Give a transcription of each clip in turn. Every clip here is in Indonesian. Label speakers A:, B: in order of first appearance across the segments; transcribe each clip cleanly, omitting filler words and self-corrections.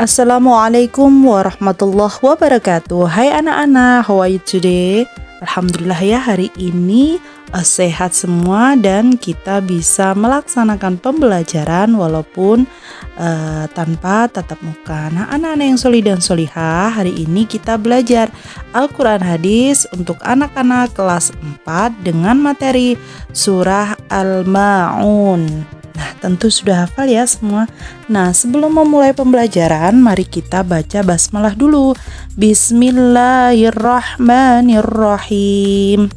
A: Assalamualaikum warahmatullahi wabarakatuh. Hai anak-anak, how are you today? Alhamdulillah ya, hari ini sehat semua dan kita bisa melaksanakan pembelajaran walaupun tanpa tatap muka. Nah, anak-anak yang solih dan solihah, hari ini kita belajar Al-Quran Hadis untuk anak-anak kelas 4 dengan materi surah Al-Ma'un. Nah, tentu sudah hafal ya semua. Nah, sebelum memulai pembelajaran, mari kita baca basmalah dulu. Bismillahirrahmanirrahim.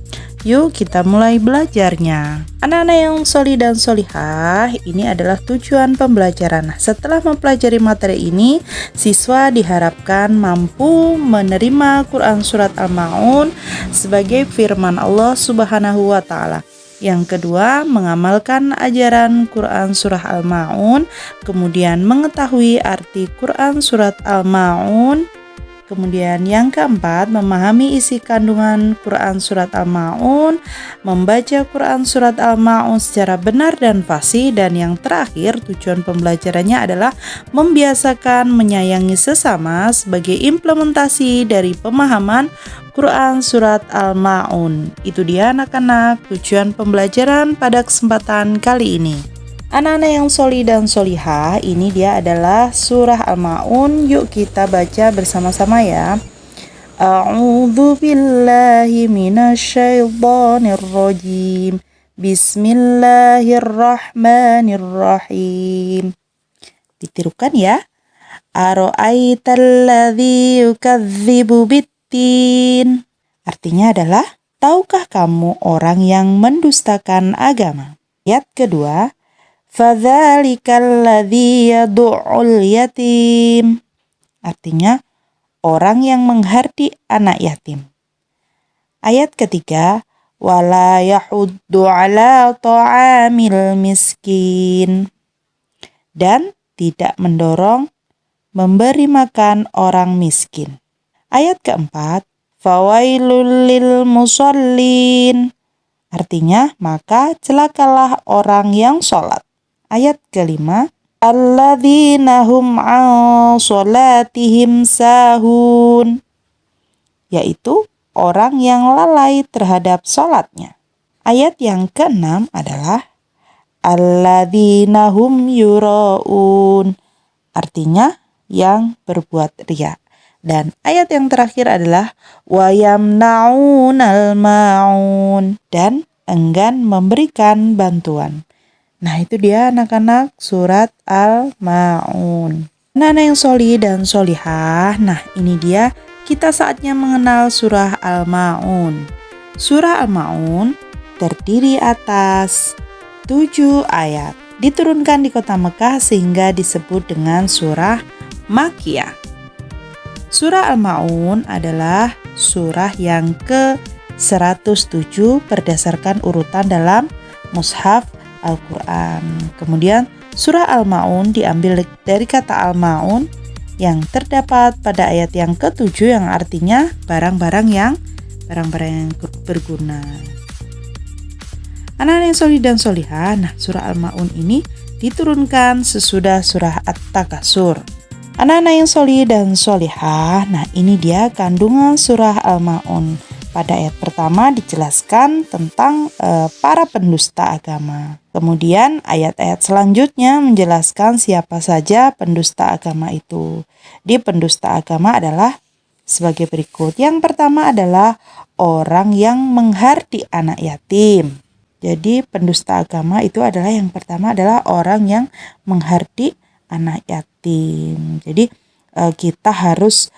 A: Yuk kita mulai belajarnya. Anak-anak yang solih dan solihah, ini adalah tujuan pembelajaran. Nah, setelah mempelajari materi ini, siswa diharapkan mampu menerima Quran Surat Al-Ma'un sebagai firman Allah Subhanahu wa Ta'ala. Yang kedua, mengamalkan ajaran Quran Surah Al-Ma'un, kemudian mengetahui arti Quran Surat Al-Ma'un. Kemudian yang keempat, memahami isi kandungan Quran Surat Al-Ma'un, membaca Quran Surat Al-Ma'un secara benar dan fasih. Dan yang terakhir, tujuan pembelajarannya adalah membiasakan menyayangi sesama sebagai implementasi dari pemahaman Quran Surat Al-Ma'un. Itu dia anak-anak tujuan pembelajaran pada kesempatan kali ini. Anak-anak yang solih dan solihah, ini dia adalah surah Al-Ma'un. Yuk kita baca bersama-sama ya. A'udzu billahi minasyaitonir rajim. Bismillahirrahmanirrahim. Ditirukan ya. Ara'aital ladzi yukadzibu biddin. Artinya adalah, tahukah kamu orang yang mendustakan agama? Ayat kedua, fadzalikal ladzi yad'ul yatim. Artinya, orang yang menghardi anak yatim. Ayat ketiga, wala yahuddu ala ta'amil miskin. Dan tidak mendorong memberi makan orang miskin. Ayat keempat, fawailul lil musallin. Artinya, maka celakalah orang yang sholat. Ayat kelima, alladzina hum an sholatihim sahun. Yaitu orang yang lalai terhadap sholatnya. Ayat yang keenam adalah alladzina hum yura'un. Artinya, yang berbuat riya. Dan ayat yang terakhir adalah wa yamna'unal ma'un, dan enggan memberikan bantuan. Nah, itu dia anak-anak surat Al-Ma'un. Anak-anak yang solih dan solihah, nah ini dia kita saatnya mengenal surah Al-Ma'un. Surah Al-Ma'un terdiri atas 7 ayat. Diturunkan di kota Mekah sehingga disebut dengan surah Makkiyah. Surah Al-Ma'un adalah surah yang ke-107 berdasarkan urutan dalam mushaf Al-Quran. Kemudian surah Al-Ma'un diambil dari kata Al-Ma'un yang terdapat pada ayat yang ke-7 yang artinya barang-barang yang berguna. Anak-anak yang solih dan solihah, nah surah Al-Ma'un ini diturunkan sesudah surah At-Takasur. Anak-anak yang solih dan solihah, nah ini dia kandungan surah Al-Ma'un. Pada ayat pertama dijelaskan tentang para pendusta agama. Kemudian ayat-ayat selanjutnya menjelaskan siapa saja pendusta agama itu. Di pendusta agama adalah sebagai berikut. Yang pertama adalah orang yang menghardi anak yatim. Jadi pendusta agama itu adalah yang pertama adalah orang yang menghardi anak yatim. Jadi kita harus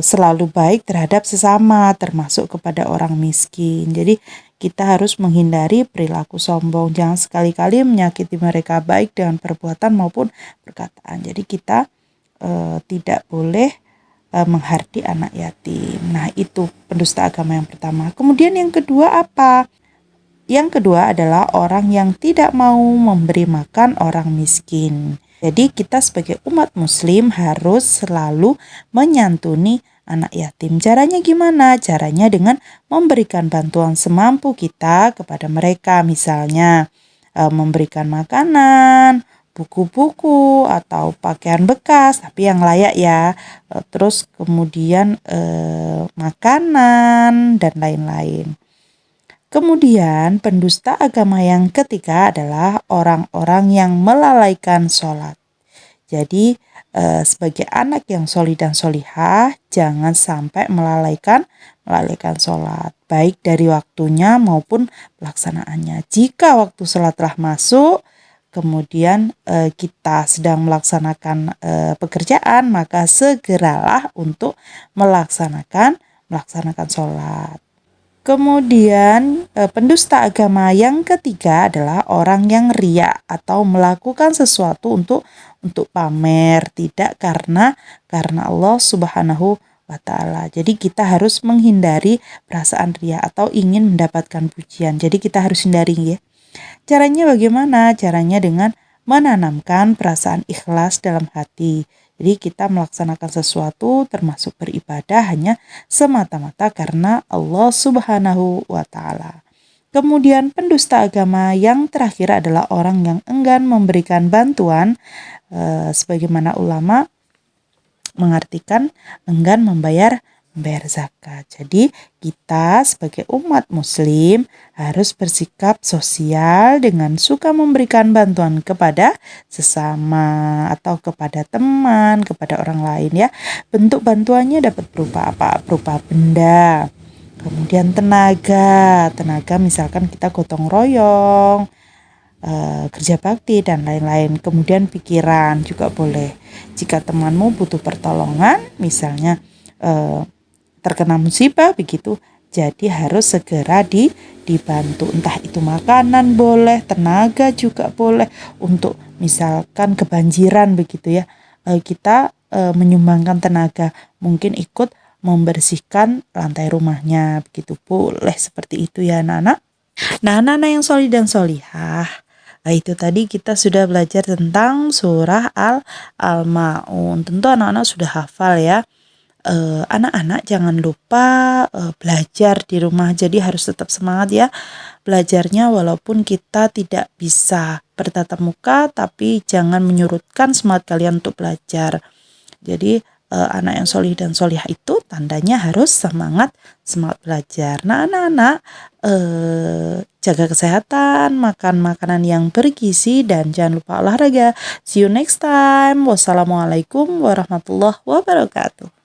A: selalu baik terhadap sesama, termasuk kepada orang miskin. Jadi kita harus menghindari perilaku sombong. Jangan sekali-kali menyakiti mereka baik dengan perbuatan maupun perkataan. Jadi kita tidak boleh menghardi anak yatim. Nah, itu pendusta agama yang pertama. Kemudian yang kedua apa? Yang kedua adalah orang yang tidak mau memberi makan orang miskin. Jadi kita sebagai umat muslim harus selalu menyantuni anak yatim. Caranya gimana? Caranya dengan memberikan bantuan semampu kita kepada mereka. Misalnya memberikan makanan, buku-buku atau pakaian bekas, tapi yang layak ya. Terus kemudian makanan dan lain-lain. Kemudian pendusta agama yang ketiga adalah orang-orang yang melalaikan sholat. Jadi sebagai anak yang solih dan solihah, jangan sampai melalaikan sholat, baik dari waktunya maupun pelaksanaannya. Jika waktu sholat telah masuk, kemudian kita sedang melaksanakan pekerjaan, maka segeralah untuk melaksanakan sholat. Kemudian pendusta agama yang ketiga adalah orang yang riya atau melakukan sesuatu untuk pamer, tidak karena Allah Subhanahu wa taala. Jadi kita harus menghindari perasaan riya atau ingin mendapatkan pujian. Jadi kita harus hindari ya. Caranya bagaimana? Caranya dengan menanamkan perasaan ikhlas dalam hati. Jadi kita melaksanakan sesuatu termasuk beribadah hanya semata-mata karena Allah Subhanahu wa taala. Kemudian pendusta agama yang terakhir adalah orang yang enggan memberikan bantuan, sebagaimana ulama mengartikan enggan membayar zakat. Jadi kita sebagai umat muslim harus bersikap sosial dengan suka memberikan bantuan kepada sesama atau kepada teman, kepada orang lain ya. Bentuk bantuannya dapat berupa apa? Berupa benda. Kemudian tenaga misalkan kita gotong royong, kerja bakti dan lain-lain. Kemudian pikiran juga boleh. Jika temanmu butuh pertolongan, misalnya terkena musibah begitu, jadi harus segera dibantu, entah itu makanan boleh, tenaga juga boleh, untuk misalkan kebanjiran begitu ya, kita menyumbangkan tenaga, mungkin ikut membersihkan lantai rumahnya begitu, boleh seperti itu ya anak-anak. Nah, anak-anak yang solih dan solihah, itu tadi kita sudah belajar tentang surah Al-Ma'un. Tentu anak-anak sudah hafal ya. Anak-anak jangan lupa belajar di rumah, jadi harus tetap semangat ya belajarnya, walaupun kita tidak bisa bertatap muka, tapi jangan menyurutkan semangat kalian untuk belajar. Jadi anak yang solih dan solihah itu tandanya harus semangat belajar. Nah anak-anak, jaga kesehatan, makan makanan yang bergizi, dan jangan lupa olahraga. See you next time. Wassalamualaikum warahmatullahi wabarakatuh.